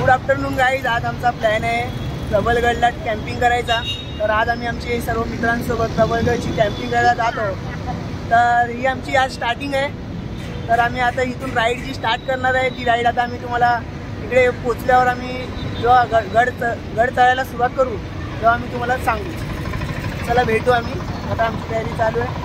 Good afternoon guys. आज आमचा plan आहे प्रबलगडला कॅम्पिंग करायचा. तर आज आम्ही आमचे सर्व मित्रांसोबत प्रबलगडची कॅम्पिंग करायला जात आहोत. तर ही आमची आज स्टार्टिंग आहे. तर आम्ही आता इथून राईड जी स्टार्ट करणार आहे, ती राईड आता आम्ही तुम्हाला इकडे पोचल्यावर आम्ही जेव्हा गड चढायला सुरुवात करू तेव्हा आम्ही तुम्हाला सांगू. चला भेटू आम्ही. आता आमची तयारी चालू आहे.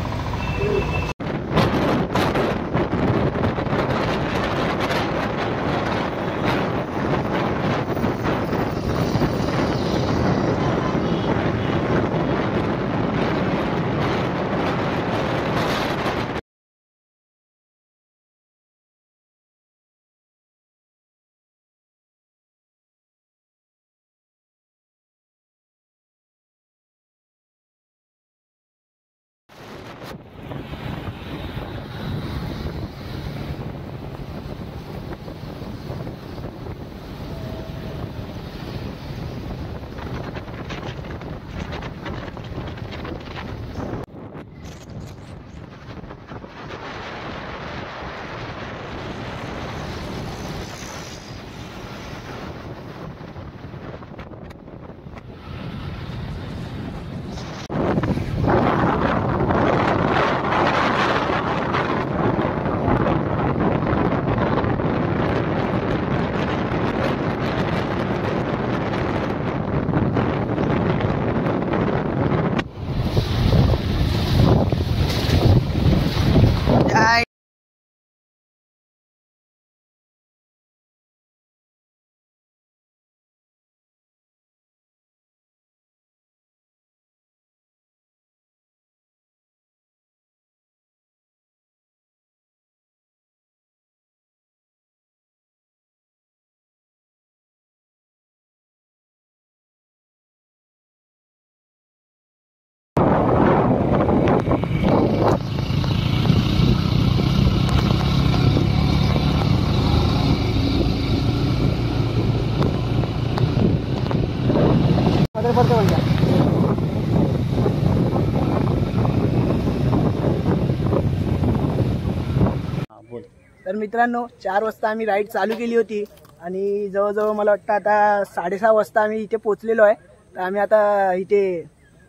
तर मित्रांनो, 4 वाजता आम्ही राईड चालू केली होती आणि जवळजवळ मला वाटतं आता 6:30 वाजता आम्ही इथे पोचलेलो आहे. तर आम्ही आता इथे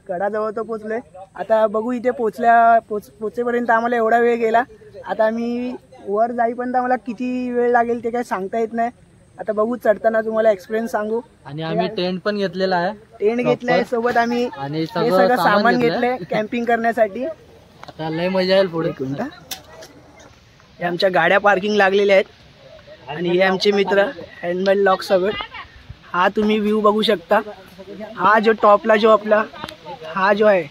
गडाजवळ तर पोचलोय. आता बघू इथे पोचेपर्यंत आम्हाला एवढा वेळ गेला. आता आम्ही वर जाईपर्यंत आम्हाला किती वेळ लागेल ते काही सांगता येत नाही. आता बघू, चढताना तुम्हाला एक्सपिरियन्स सांगू. आणि आम्ही टेंट पण घेतलेला आहे. टेंट घेतलाय सोबत आम्ही आणि सगळं सामान घेतलंय कॅम्पिंग करण्यासाठी. आता लय मजा येईल पुढे. हे आमच्या गाड्या पार्किंग लागलेल्या आहेत आणि हे आमचे मित्र हँडमेड लॉक सगळं. हा तुम्ही व्ह्यू बघू शकता. हा जो टॉपला जो आपला हा जो आहे,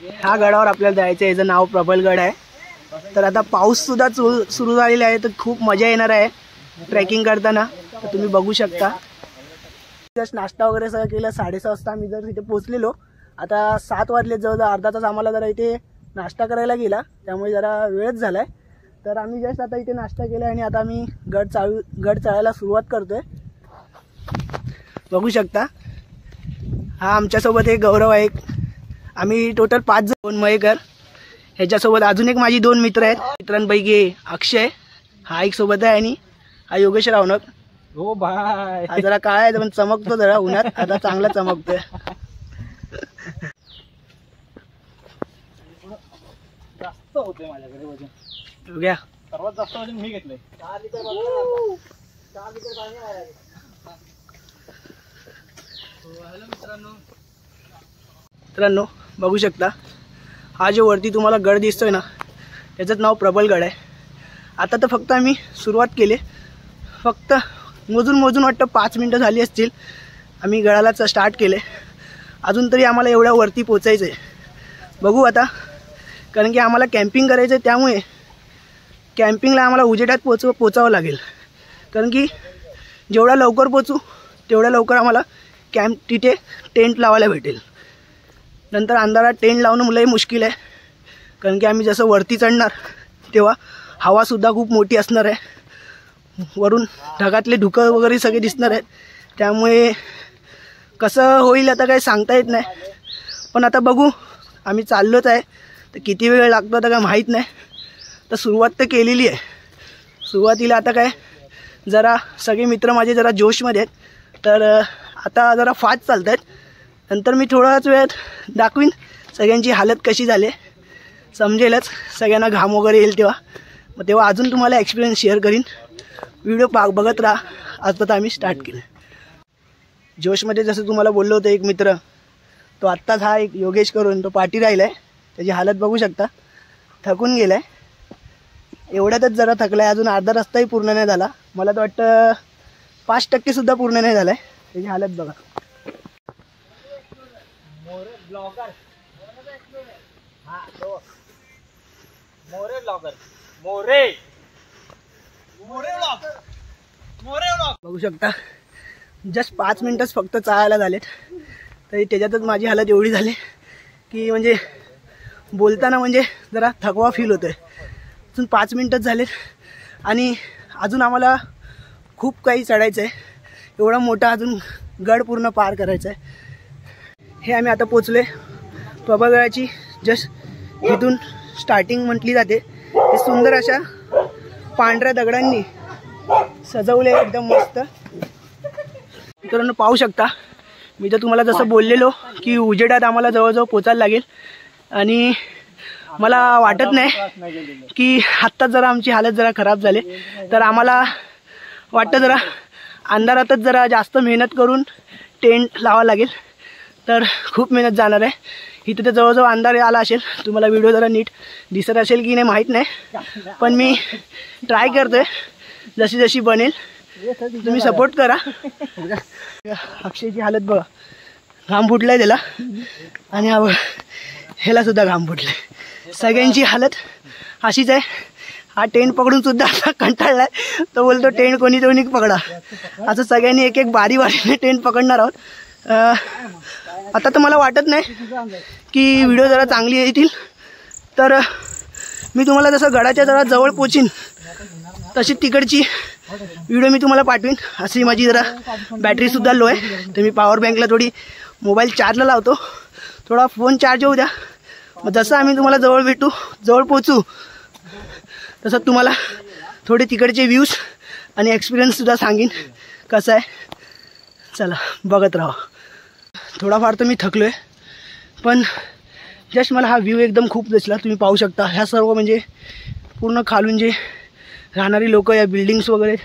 ह्या गडावर आपल्याला जायचं आहे. याचं नाव प्रबलगड आहे. तर आता पाऊस सुद्धा सुरू झालेला आहे, तर खूप मजा येणार आहे ट्रेकिंग करताना. तर तुम्ही बघू शकता. जस्ट नाश्ता वगैरे सगळं केलं. 6:30 वाजता आम्ही जर इथे पोचलेलो. आता 7 वाजले, जवळजवळ अर्धा तास आम्हाला जरा इथे नाश्ता करायला गेला, त्यामुळे जरा वेळच झालाय. तर आम्ही जस्ट आता इथे नाश्ता केला आणि आता आम्ही गड चढायला सुरुवात करतोय. बघू शकता. हा आमच्यासोबत एक गौरव आहे. आम्ही टोटल 5 जण. मयेकर, ह्याच्यासोबत अजून एक माझी 2 मित्र आहेत. मित्रांपैकी अक्षय हा एक सोबत आहे आणि हा योगेश रावणक. हो बाय. हा जरा काळा आहे पण चमकतो जरा उन्हात. आता चांगला चमकतोय. जास्त होते माझ्याकडे वजन. घ्या. सर्वात जास्त वजन मी घेतलंय. 4 लिटर पाणी आहे. मित्रांनो बघू शकता. हा जो वरती तुम्हाला गड दिसतोय ना, त्याचं नाव प्रबलगड आहे. आता तर फक्त आम्ही सुरुवात केली. फक्त मोजून वाटतं 5 मिनटं झाली असतील आम्ही गडाला स्टार्ट केले. अजून तरी आम्हाला एवढ्या वरती पोचायचं आहे. बघू आता, कारण की आम्हाला कॅम्पिंग करायचं आहे. त्यामुळे कॅम्पिंगला आम्हाला उजेडात पोचावं लागेल. कारण की जेवढा लवकर पोचू तेवढ्या लवकर आम्हाला तिथे टेंट लावायला भेटेल. नंतर अंधारात टेंट लावणं लई मुश्किल आहे. कारण की आम्ही जसं वरती चढणार तेव्हा हवासुद्धा खूप मोठी असणार आहे. वरून ढगातले धुकं वगैरे सगळे दिसणार आहेत. त्यामुळे कसं होईल आता काही सांगता येत नाही. पण आता बघू, आम्ही चाललोच आहे. तर किती वेळ लागतो आता काय माहीत नाही. तर सुरुवात तर केलेली आहे. सुरुवातीला आता काय जरा सगळे मित्र माझे जरा जोशमध्ये आहेत, तर आता जरा फास्ट चालत आहेत. नंतर मी थोड्याच वेळात दाखवीन सगळ्यांची हालत कशी झाली, समजेलच सगळ्यांना घाम वगैरे येईल तेव्हा. मग तेव्हा अजून तुम्हाला एक्सपिरियन्स शेअर करीन. व्हिडिओ बघत राहा. आता आम्ही स्टार्ट केलं. जोशमध्ये जसं तुम्हाला बोललो होतं, एक मित्र तो आत्ताच हा एक योगेश करून तो पाठी राहिला आहे. त्याची हालत बघू शकता, थकून गेला आहे. एवढ्यातच जरा थकला आहे. अजून अर्धा रस्ताही पूर्ण नाही झाला. मला तर वाटतं 5% सुद्धा पूर्ण नाही झाला आहे. त्याची हालत बघा. बघू शकता, जस्ट 5 मिनिटच फक्त चालायला झालेत, तरी त्याच्यातच माझी हालत एवढी झाली की म्हणजे बोलताना म्हणजे जरा थकवा फील होतोय. अजून 5 मिनिटच झालेत आणि अजून आम्हाला खूप काही चढायचं आहे. एवढा मोठा अजून गड पूर्ण पार करायचा आहे. हे आम्ही आता पोचलोय. प्रभागडाची जस्ट इथून स्टार्टिंग म्हटली जाते. हे सुंदर अशा पांढऱ्या दगडांनी सजवले, एकदम मस्त. मित्रांनो पाहू शकता, मी तर तुम्हाला जसं बोललेलो की उजेडात आम्हाला जवळजवळ पोचायला लागेल आणि मला वाटत नाही की आत्ताच जरा आमची हालत जरा खराब झाली. तर आम्हाला वाटतं जरा अंधारातच जरा जास्त मेहनत करून टेंट लावावं लागेल. तर खूप मेहनत जाणार आहे. इथे तर जवळजवळ अंधार आला असेल. तुम्हाला व्हिडिओ जरा नीट दिसत असेल की नाही माहीत नाही, पण मी ट्राय करतोय जशी जशी बनेल. तुम्ही सपोर्ट करा. अक्षयची हालत बघा, घाम फुटलाय त्याला आणि ह्याला सुद्धा घाम फुटलाय. सगळ्यांची हालत अशीच आहे. हा टेंट पकडून सुद्धा असा कंटाळलाय. तो बोलतो टेंट कोणी पकडा. असं सगळ्यांनी एक एक बारी बारीने टेंट पकडणार आहोत. आता तर मला वाटत नाही की व्हिडिओ जरा चांगली येतील. तर मी तुम्हाला जसं गडाच्या जरा जवळ पोचीन तशी तिकडची व्हिडिओ मी तुम्हाला पाठवीन. अशी माझी जरा बॅटरीसुद्धा लो आहे, तर मी पॉवर बँकला थोडी मोबाईल चार्जला लावतो. थोडा फोन चार्ज होऊ द्या. मग जसं आम्ही तुम्हाला जवळ भेटू, जवळ पोचू, तसं तुम्हाला थोडे तिकडचे व्ह्यूज आणि एक्सपिरियन्ससुद्धा सांगेन कसं आहे. चला बघत राहा. थोडाफार तर मी थकलो आहे, पण जस्ट मला हा व्ह्यू एकदम खूप दिसला. तुम्ही पाहू शकता, ह्या सर्व म्हणजे पूर्ण खालून जे राहणारी लोक, या बिल्डिंग्स वगैरे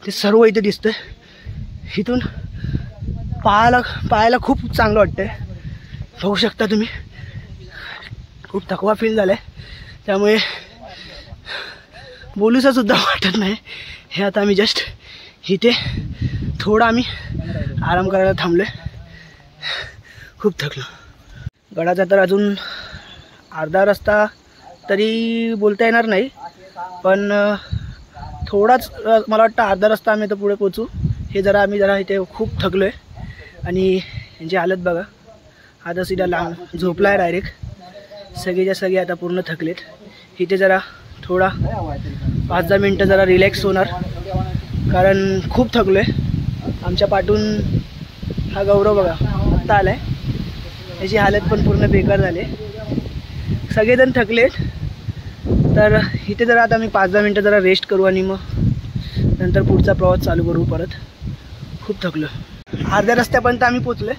ते सर्व इथे दिसतं. इथून पाहायला खूप चांगलं वाटतंय. बघू शकता तुम्ही, खूप थकवा फील झाला आहे, त्यामुळे बोलूसा सुद्धा वाटत नाही. हे आता आम्ही जस्ट इथे थोडा आम्ही आराम करायला थांबलो आहे. खूप थकलो. गडाचा तर अजून अर्धा रस्ता तरी बोलता येणार नाही, पण थोडाच मला वाटतं अर्धा रस्ता आम्ही तर पुढे पोचू. हे जरा आम्ही जरा इथे खूप थकलो आहे आणि यांची हालत बघा. आता सीधा लांब झोपला आहे डायरेक्ट. सगळेच्या सगळे आता पूर्ण थकलेत. इथे जरा थोडा 5-10 मिनटं जरा रिलॅक्स होणार, कारण खूप थकलो आहे. आमच्या पाठून हा गौरव बघा आत्ता आला आहे. याची हालत पण पूर्ण बेकार झाली. सगळेजण थकलेत. तर इथे जरा आता आम्ही 5-10 मिनटं जरा रेस्ट करू आणि मग नंतर पुढचा प्रवास चालू करू परत. खूप थकलो. अर्ध्या रस्त्यापर्यंत आम्ही पोचलो.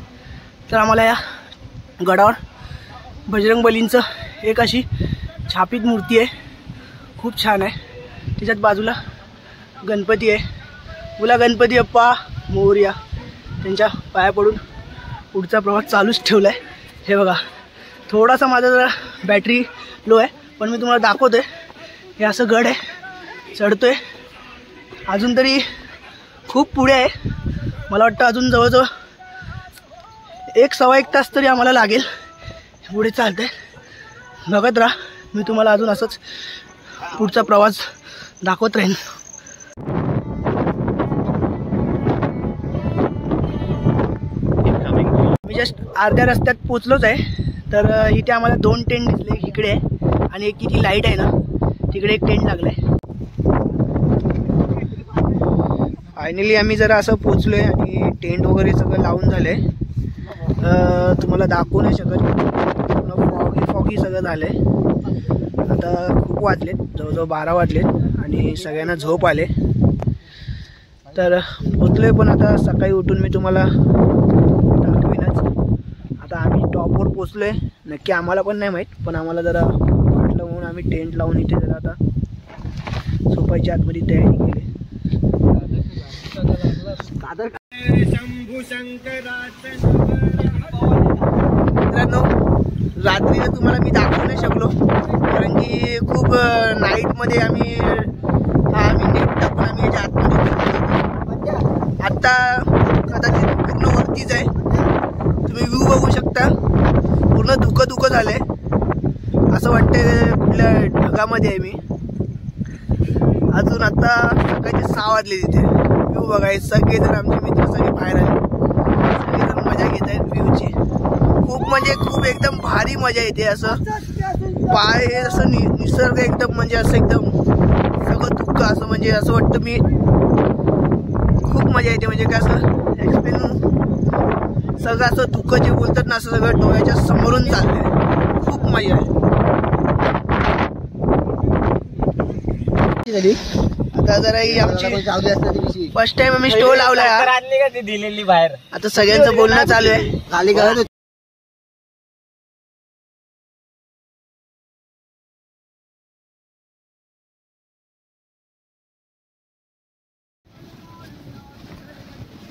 तर आम्हाला या गडावर बजरंगबलींचं एक अशी छापीत मूर्ती आहे, खूप छान आहे. त्याच्यात बाजूला गणपती आहे. बोला गणपती अप्पा मोरया. त्यांच्या पाया पडून पुढचा प्रवास चालूच ठेवला आहे. हे बघा, थोडासा माझा जरा बॅटरी लो आहे, पण मी तुम्हाला दाखवतोय. हे असं गड आहे, चढतोय. अजून तरी खूप पुढे आहे. मला वाटतं अजून जवळजवळ 1-1.25 तास तरी आम्हाला लागेल. पुढे चालतंय. बघत राहा. मी तुम्हाला अजून असंच पुढचा प्रवास दाखवत राहीन. मी जस्ट अर्ध्या रस्त्यात पोचलोच आहे. तर इथे आम्हाला 2 टेंट दिसले. इकडे आहे आणि एक इथे लाईट आहे ना, तिकडे एक टेंट लागला आहे. फायनली आम्ही जरा असं पोचलो आहे आणि टेंट वगैरे सगळं लावून झालं आहे. तुम्हाला दाखवू नाही शकत, फॉगी सगळं झालं आहे. आता खूप वाजलेत, जवळजवळ 12 वाजलेत आणि सगळ्यांना झोप आले. तर पोचलोय, पण आता सकाळी उठून मी तुम्हाला दाखवीनच. आता आम्ही टॉपवर पोचलोय, नक्की आम्हाला पण नाही माहीत, पण आम्हाला जरा वाटलं म्हणून आम्ही टेंट लावून इथे जरा आता झोपायची आतमध्ये तयारी केली. मित्रांनो, रात्रीला तुम्हाला मी दाखवू नाही शकलो, कारण की खूप नाईटमध्ये आम्ही नेट टाकून आम्ही याच्या आतमध्ये. आत्ता कदाचित पूर्ण वरतीच आहे, तुम्ही व्ह्यू बघू शकता. पूर्ण धुकं झालंय, असं वाटतंय कुठल्या ढगामध्ये आहे मी. अजून आता सकाळचे 6 वाजले. तिथे व्ह्यू बघाय सगळेजण आमचे मित्र सगळे बाहेर आले, सगळेजण मजा घेत आहेत व्ह्यूची. खूप म्हणजे खूप एकदम भारी मजा येते. असं पाय असं निसर्ग एकदम म्हणजे असं एकदम सगळं दुःख असं म्हणजे असं वाटतं मी खूप मजा येते. म्हणजे काय असं एक्सप्लेन, सगळं असं दुःख जे बोलतात ना असं सगळं डोळ्याच्या समोरून चाललंय. खूप मजा आहे. आता जरा ही आमची फर्स्ट टाइम आम्ही स्टोल लावलाय दिलेली बाहेर. आता सगळ्यांचं बोलणं चालू आहे. खाली घालत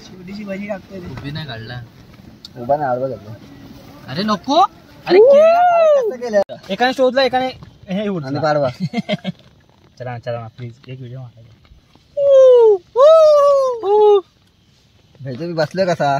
शेवटीची भाजी टाकतोय. उभी नाही काढला, उभा नाही आडवा घेतला. अरे नको, अरे कसं केलं एकाने शोधला, एकाने हे उठला पाडवा. चला चला प्लीज एक व्हिडिओ मारायचा. मी बसलोय कसा.